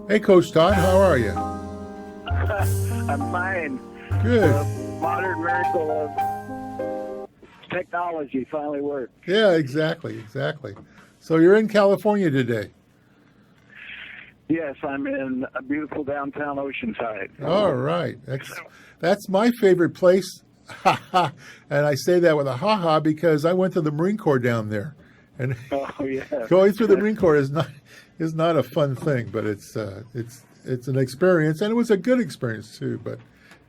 Hey, Coach Todd, how are you? I'm fine. Good. The modern miracle of technology finally worked. Yeah, exactly. So you're in California today. Yes, I'm in a beautiful downtown Oceanside. All right. That's my favorite place. Ha ha. And I say that with a ha ha because I went to the Marine Corps down there. And Oh yeah. going through the Marine Corps is not a fun thing, but it's an experience, and it was a good experience too. But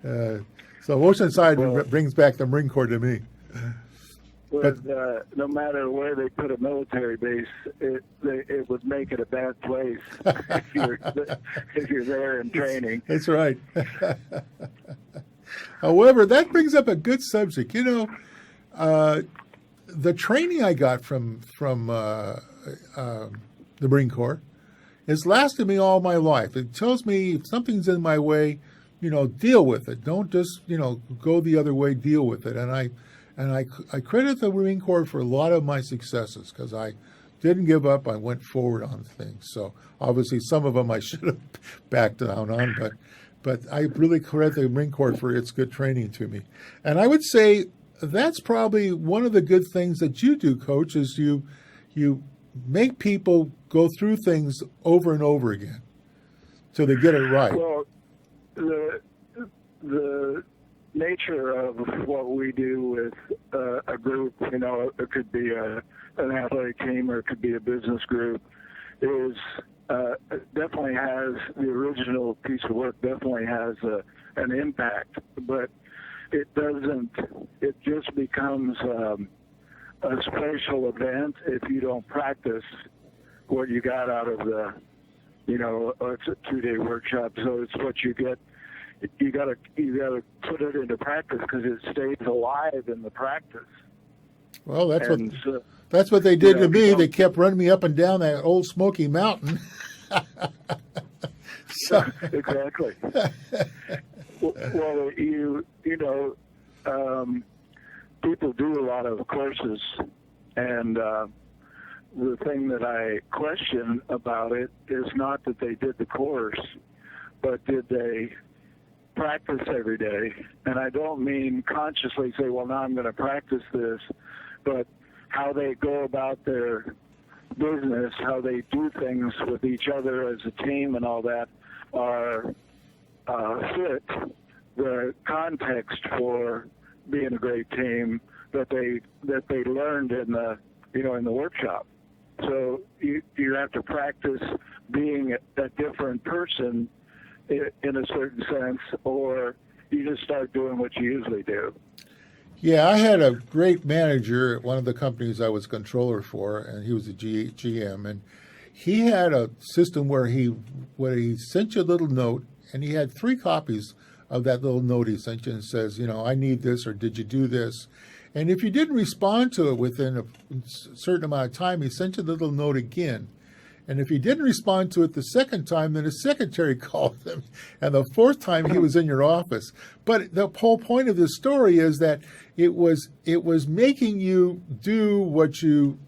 so Oceanside brings back the Marine Corps to me. But no matter where they put a military base, it would make it a bad place if you're there in training. That's right. However, that brings up a good subject. You know, the training I got from the Marine Corps has lasted me all my life. It tells me if something's in my way, deal with it. Don't just, go the other way, deal with it. And I credit the Marine Corps for a lot of my successes because I didn't give up. I went forward on things. So obviously some of them I should have backed down on, but I really credit the Marine Corps for its good training to me. And I would say that's probably one of the good things that you do, Coach, is you make people go through things over and over again till they get it right. Well, the nature of what we do with a group, it could be an athletic team or it could be a business group, is definitely has the original piece of work definitely has an impact, but it doesn't. It just becomes a special event if you don't practice what you got out of the, it's a 2-day workshop, so it's what you get. You gotta put it into practice because it stays alive in the practice. Well, that's what they did to me. They kept running me up and down that old Smoky Mountain. So. Exactly. Well, people do a lot of courses, and the thing that I question about it is not that they did the course, but did they practice every day? And I don't mean consciously say, well, now I'm going to practice this, but how they go about their business, how they do things with each other as a team and all that are fit the context for being a great team that they learned in the in the workshop. So you have to practice being a different person in a certain sense, or you just start doing what you usually do. Yeah, I had a great manager at one of the companies I was controller for, and he was a GM, and he had a system where he sent you a little note, and he had 3 copies of that little note he sent you and says, I need this, or did you do this? And if you didn't respond to it within a certain amount of time, he sent you the little note again. And if he didn't respond to it the second time, then his secretary called him. And the 4th time he was in your office. But the whole point of this story is that it was making you do what you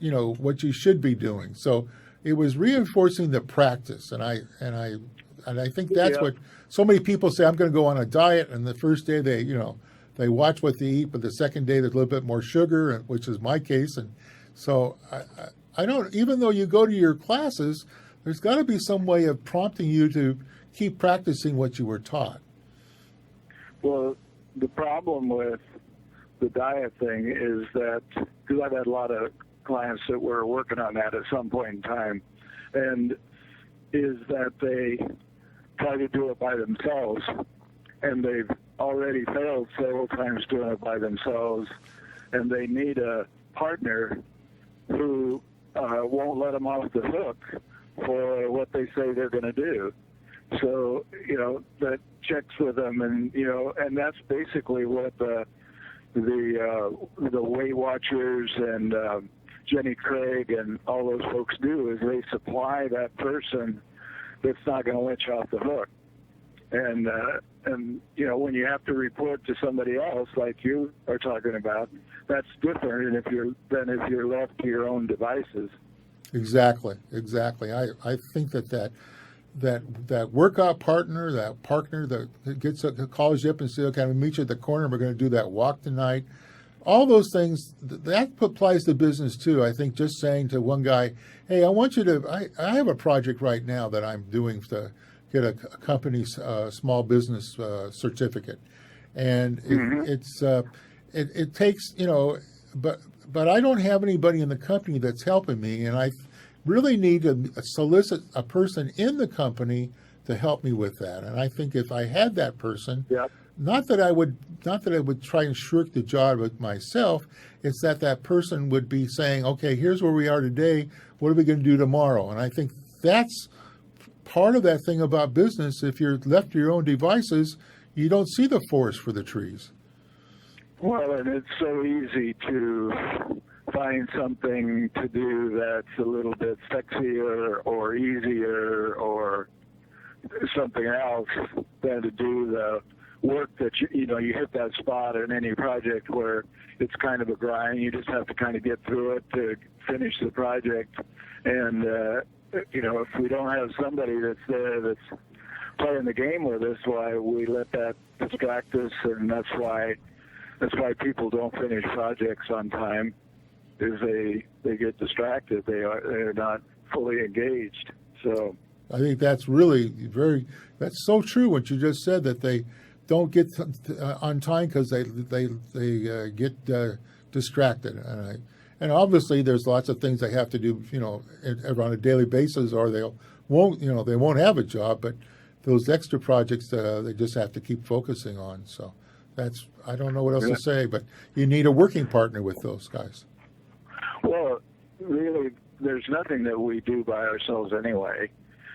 should be doing. So it was reinforcing the practice. And I think that's what so many people say, I'm going to go on a diet. And the first day they watch what they eat, but the second day there's a little bit more sugar, which is my case. And so I don't, even though you go to your classes, there's got to be some way of prompting you to keep practicing what you were taught. Well, the problem with the diet thing is that, because I've had a lot of clients that were working on that at some point in time, and is that they try to do it by themselves, and they've already failed several times doing it by themselves, and they need a partner who won't let them off the hook for what they say they're going to do. So, that checks with them, and and that's basically what the Weight Watchers and Jenny Craig and all those folks do, is they supply that person that's not going to let you off the hook. And and when you have to report to somebody else like you are talking about, that's different than if you're left to your own devices. Exactly. I think that workout partner, that partner that calls you up and says, okay, I'm going to meet you at the corner, we're going to do that walk tonight. All those things, that applies to business too. I think just saying to one guy, hey, I have a project right now that I'm doing to get a company's small business certificate. And it takes, but I don't have anybody in the company that's helping me, and I really need to solicit a person in the company to help me with that. And I think if I had that person, Yep. not that I would try and shirk the job with myself, it's that person would be saying, okay, here's where we are today, what are we going to do tomorrow? And I think that's part of that thing about business. If you're left to your own devices, you don't see the forest for the trees. Well, and it's so easy to find something to do that's a little bit sexier or easier or something else than to do the work that you hit that spot in any project where it's kind of a grind. You just have to kind of get through it to finish the project. And if we don't have somebody that's there that's playing the game with us, why we let that distract us, and that's why people don't finish projects on time, is they get distracted. They're not fully engaged. So I think that's really that's so true what you just said, that they don't get on time because they get distracted. And obviously there's lots of things they have to do, on a daily basis, or they won't have a job. But those extra projects they just have to keep focusing on. So I don't know what else to say, but you need a working partner with those guys. Well, really, there's nothing that we do by ourselves anyway.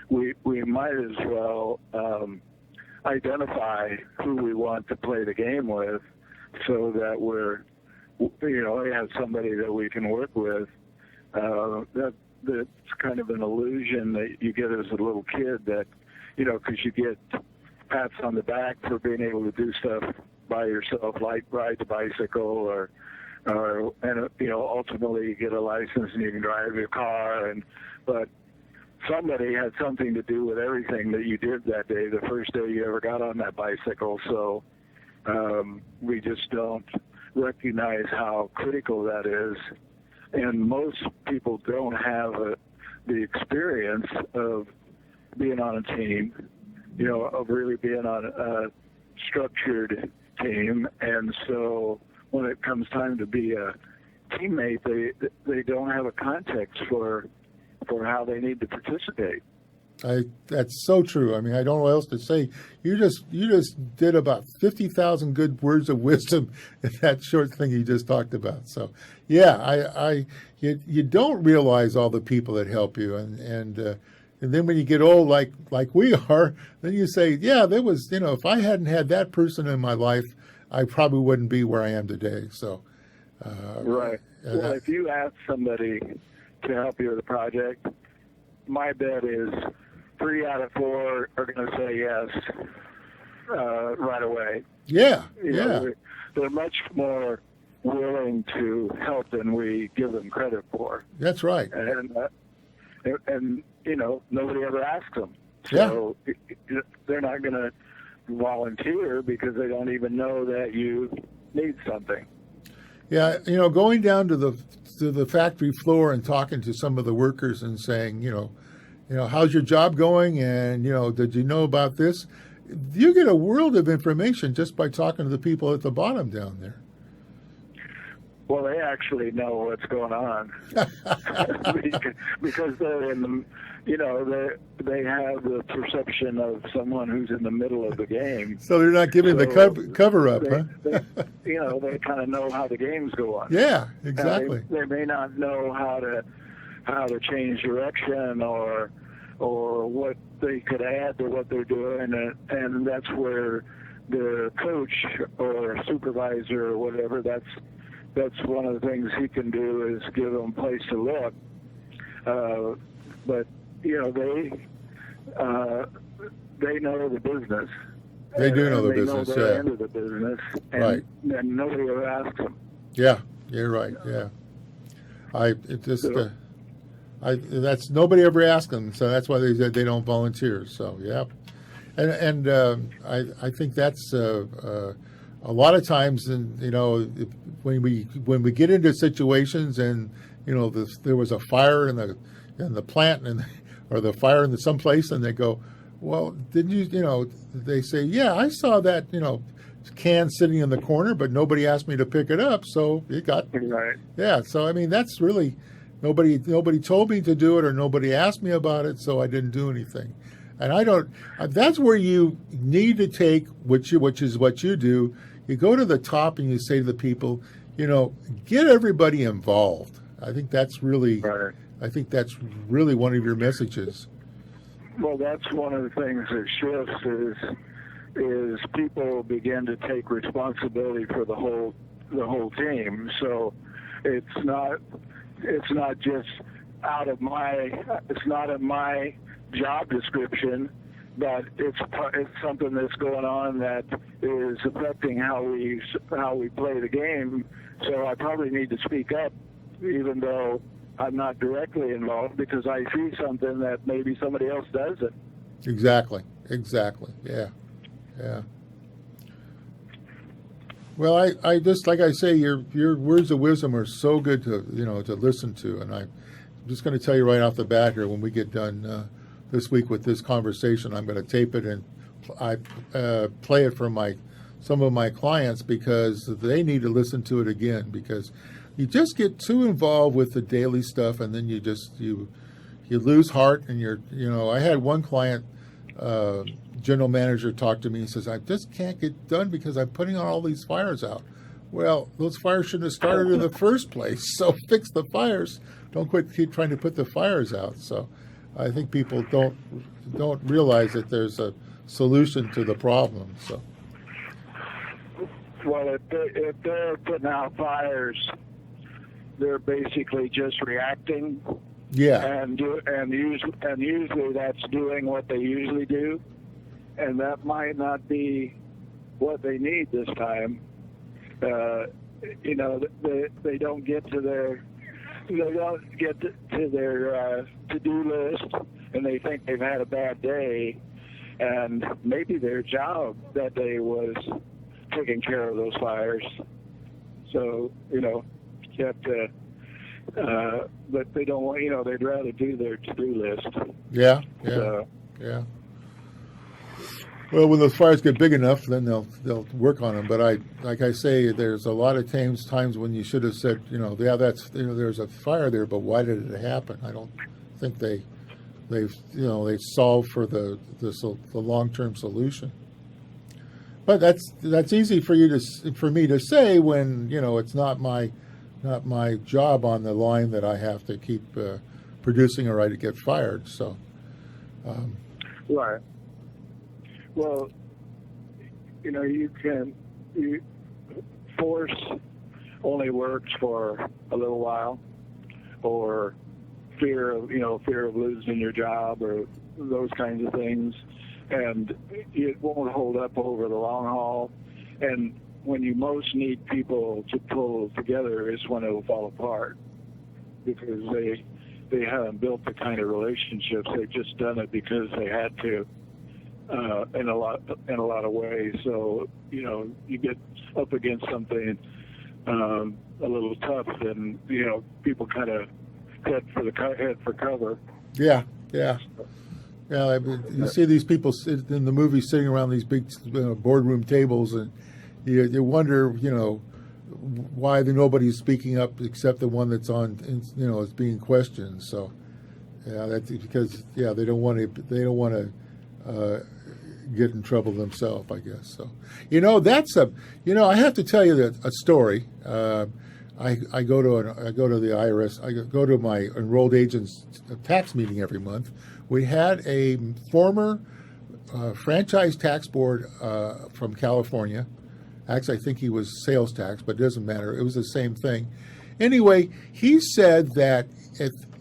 We might as well identify who we want to play the game with, so that we have somebody that we can work with. That's kind of an illusion that you get as a little kid, that because you get pats on the back for being able to do stuff by yourself, like ride the bicycle, and ultimately you get a license and you can drive your car, but somebody had something to do with everything that you did that day, the first day you ever got on that bicycle. So we just don't recognize how critical that is, and most people don't have the experience of being on a team, of really being on a structured team. And so when it comes time to be a teammate, they don't have a context for how they need to participate. That's so true. I mean, I don't know what else to say. You just did about 50,000 good words of wisdom in that short thing you just talked about. So, yeah, you don't realize all the people that help you, and then when you get old, like we are, then you say, yeah, there was, if I hadn't had that person in my life, I probably wouldn't be where I am today. So, right. Well, if you ask somebody to help you with a project, my bet is 3 out of 4 are going to say yes right away. Yeah, They're much more willing to help than we give them credit for. That's right. And nobody ever asks them. So they're not going to volunteer because they don't even know that you need something. Yeah, going down to the factory floor and talking to some of the workers and saying, how's your job going? And, did you know about this? You get a world of information just by talking to the people at the bottom down there. Well, they actually know what's going on because they're in the, they have the perception of someone who's in the middle of the game. So they're not giving the cover up, huh? They kind of know how the game's going. Yeah, exactly. They may not know how to change direction or what they could add to what they're doing, and that's where the coach or supervisor or whatever, that's one of the things he can do, is give them a place to look. But they know the business, They do know and the they business, know their yeah. end of the business, and, Right. and nobody ever asks them. Yeah, you're right. Yeah, it just So, that's nobody ever asked them, so that's why they don't volunteer. So yeah, and I think that's a lot of times, and when we get into situations, and there was a fire in the plant, and or the fire in some place, and they go, well, didn't you they say, yeah, I saw that can sitting in the corner, but nobody asked me to pick it up, so it got right. yeah. So I mean, that's really nobody told me to do it, or nobody asked me about it, so I didn't do anything. And I don't. That's where you need to take which is what you do. You go to the top and you say to the people, get everybody involved. I think that's really Right. one of your messages. Well, that's one of the things that shifts is people begin to take responsibility for the whole team. So it's not just it's not in my job description, but it's something that's going on that is affecting how we play the game. So I probably need to speak up, even though I'm not directly involved, because I see something that maybe somebody else doesn't. Exactly. Yeah. Well, I just, like I say, your words of wisdom are so good to listen to, and I'm just going to tell you right off the bat here, when we get done this week with this conversation, I'm going to tape it and I play it for some of my clients, because they need to listen to it again, because you just get too involved with the daily stuff, and then you lose heart, and I had one client, general manager, talk to me and says, I just can't get done because I'm putting on all these fires out. Well, those fires shouldn't have started in the first place, so fix the fires. Don't keep trying to put the fires out. So I think people don't realize that there's a solution to the problem. So, well, if they're putting out fires, they're basically just reacting. Yeah. And usually that's doing what they usually do, and that might not be what they need this time. They don't get to their to-do list, and they think they've had a bad day, and maybe their job that day was taking care of those fires. So you have to. But they don't want, they'd rather do their to-do list. Yeah. So, yeah. Well, when those fires get big enough, then they'll work on them. But like I say, there's a lot of times when you should have said, there's a fire there, but why did it happen? I don't think they solved for the long-term solution. But that's easy for me to say when it's not my job on the line that I have to keep producing, or I get fired. So, right. Well, force only works for a little while, or fear of losing your job, or those kinds of things, and it won't hold up over the long haul. And when you most need people to pull together is when it'll fall apart, because they haven't built the kind of relationships. They've just done it because they had to, in a lot of ways. So you get up against something a little tough, then people kind of head for cover. Yeah. I mean, you see these people in the movie sitting around these big boardroom tables, and you wonder, why nobody's speaking up except the one that's is being questioned. So, yeah, that's because they don't want to get in trouble themselves, I guess. So, I have to tell you a story. I go to the IRS. I go to my enrolled agents tax meeting every month. We had a former franchise tax board from California. Actually, I think he was sales tax, but it doesn't matter. It was the same thing. Anyway, he said that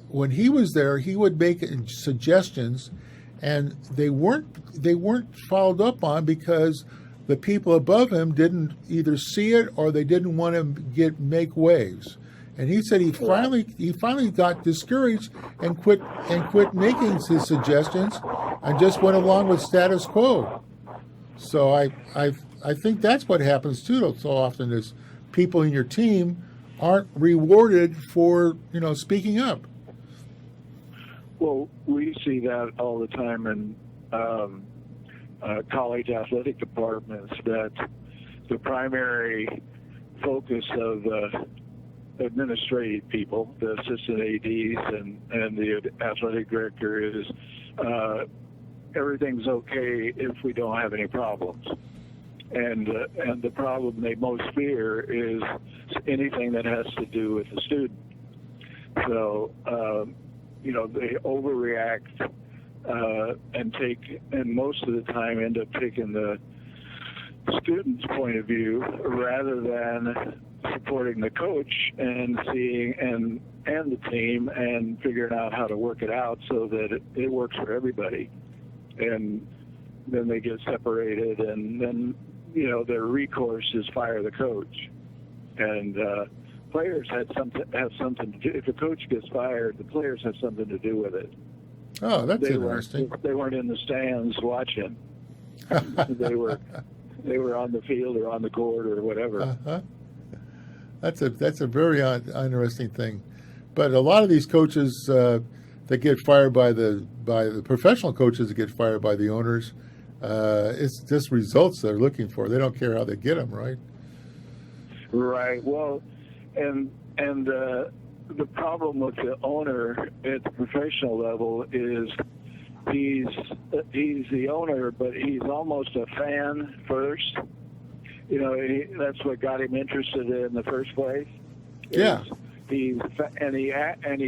when he was there, he would make suggestions, and they weren't followed up on because the people above him didn't either see it or they didn't want to make waves. And he said he finally got discouraged and quit making his suggestions and just went along with status quo. So I think that's what happens too so often is people in your team aren't rewarded for speaking up. Well, we see that all the time in college athletic departments, that the primary focus of the administrative people, the assistant ADs and the athletic director, is everything's okay if we don't have any problems. And the problem they most fear is anything that has to do with the student. So, they overreact and most of the time end up taking the student's point of view rather than supporting the coach and seeing and the team and figuring out how to work it out so that it works for everybody. And then they get separated, and then their recourse is fire the coach. And players have something to do. If the coach gets fired, the players have something to do with it. Oh, that's interesting. They weren't in the stands watching. they were on the field or on the court or whatever. Uh-huh. That's a very interesting thing. But a lot of these coaches that get fired by the professional coaches that get fired by the owners, it's just results they're looking for. They don't care how they get them, right? Right. Well, and the problem with the owner at the professional level is he's the owner, but he's almost a fan first. That's what got him interested in the first place. Yeah. He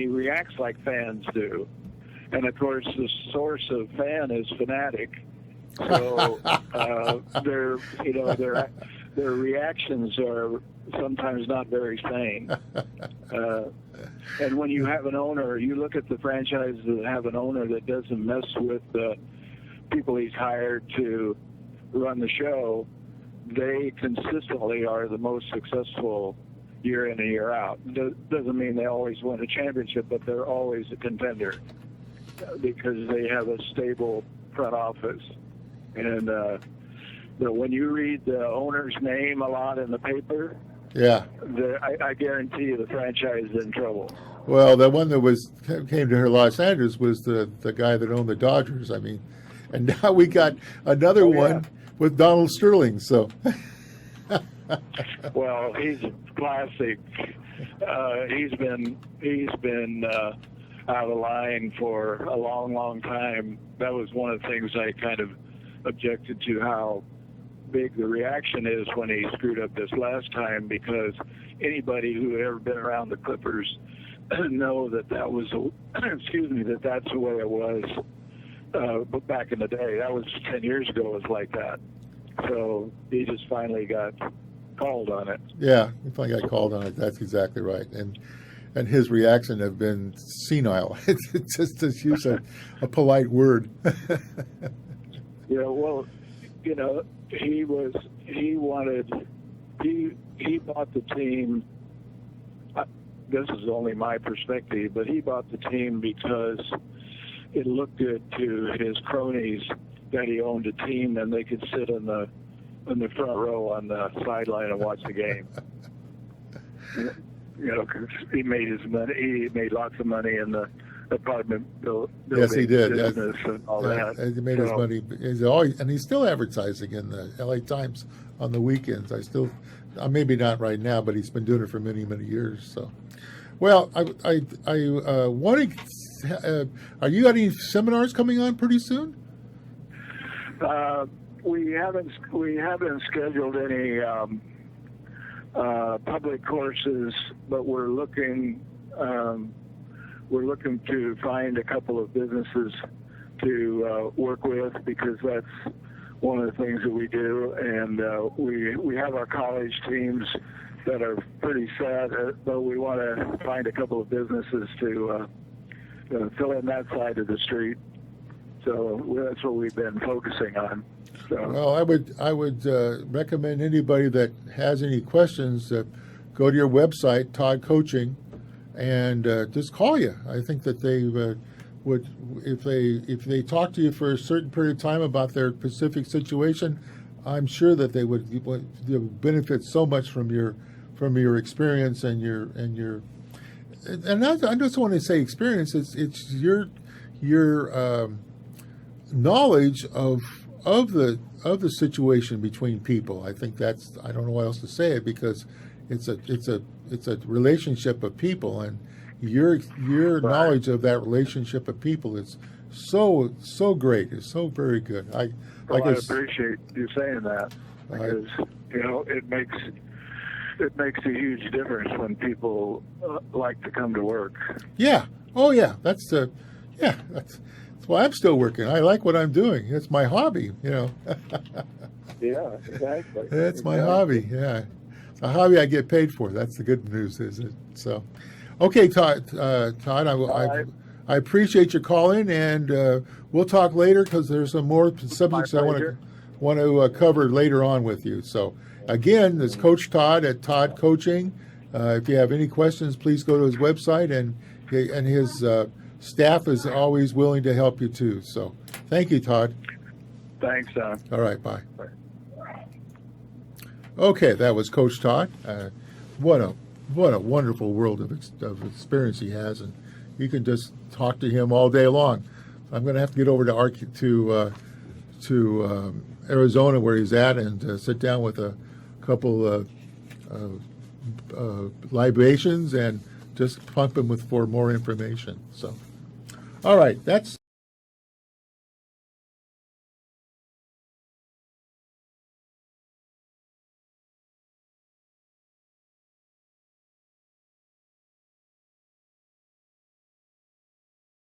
reacts like fans do, and of course the source of fan is fanatic. So their reactions are sometimes not very sane. And when you have an owner, you look at the franchises that have an owner that doesn't mess with the people he's hired to run the show, they consistently are the most successful year in and year out. Doesn't mean they always win a championship, but they're always a contender because they have a stable front office. And when you read the owner's name a lot in the paper, yeah, I guarantee you the franchise is in trouble. Well, the one that came to her Los Angeles was the guy that owned the Dodgers. I mean, and now we got another one with Donald Sterling. So, well, he's a classic. He's been out of line for a long, long time. That was one of the things I kind of objected to, how big the reaction is when he screwed up this last time, because anybody who had ever been around the Clippers know that was that's the way it was. But back in the day, that was 10 years ago, it was like that. So he just finally got called on it. Yeah, he finally got called on it. That's exactly right. And his reaction have been senile. It's just to use a polite word. Yeah, well, he bought the team. This is only my perspective, but he bought the team because it looked good to his cronies that he owned a team and they could sit in the front row on the sideline and watch the game. Because he made his money. He made lots of money in the apartment building. Yes, he did. Business and all that. He made his money. He's still advertising in the LA Times on the weekends. Maybe not right now, but he's been doing it for many, many years. So, well, I want to. Are you got any seminars coming on pretty soon? We haven't scheduled any public courses, but we're looking to find a couple of businesses to work with, because that's one of the things that we do. And we have our college teams that are pretty set, but we want to find a couple of businesses to fill in that side of the street. So that's what we've been focusing on. So, Well, I would recommend anybody that has any questions go to your website, Todd Coaching, and just call you. I think that they would, if they talk to you for a certain period of time about their specific situation, I'm sure that they would benefit so much from your experience and I just want to say experience. It's your knowledge of the situation between people. I think that's, I don't know what else to say it, because it's a relationship of people, and your knowledge of that relationship of people is so great. It's so very good. I appreciate you saying that, because it makes a huge difference when people like to come to work. Yeah. Oh yeah. That's why I'm still working. I like what I'm doing. It's my hobby, Yeah, exactly. That's my hobby. Yeah, it's a hobby I get paid for. That's the good news, isn't it? So, okay, Todd. I appreciate your calling, and we'll talk later, because there's some more subjects I want to cover later on with you. So, again, this is Coach Todd at Todd Coaching. If you have any questions, please go to his website, and his staff is always willing to help you too. So, thank you, Todd. Thanks, Don. All right, bye. Okay, that was Coach Todd. What a wonderful world of experience he has, and you can just talk to him all day long. I'm going to have to get over to Arizona, where he's at, and sit down with a couple libations and just pump him for more information. So, all right, that's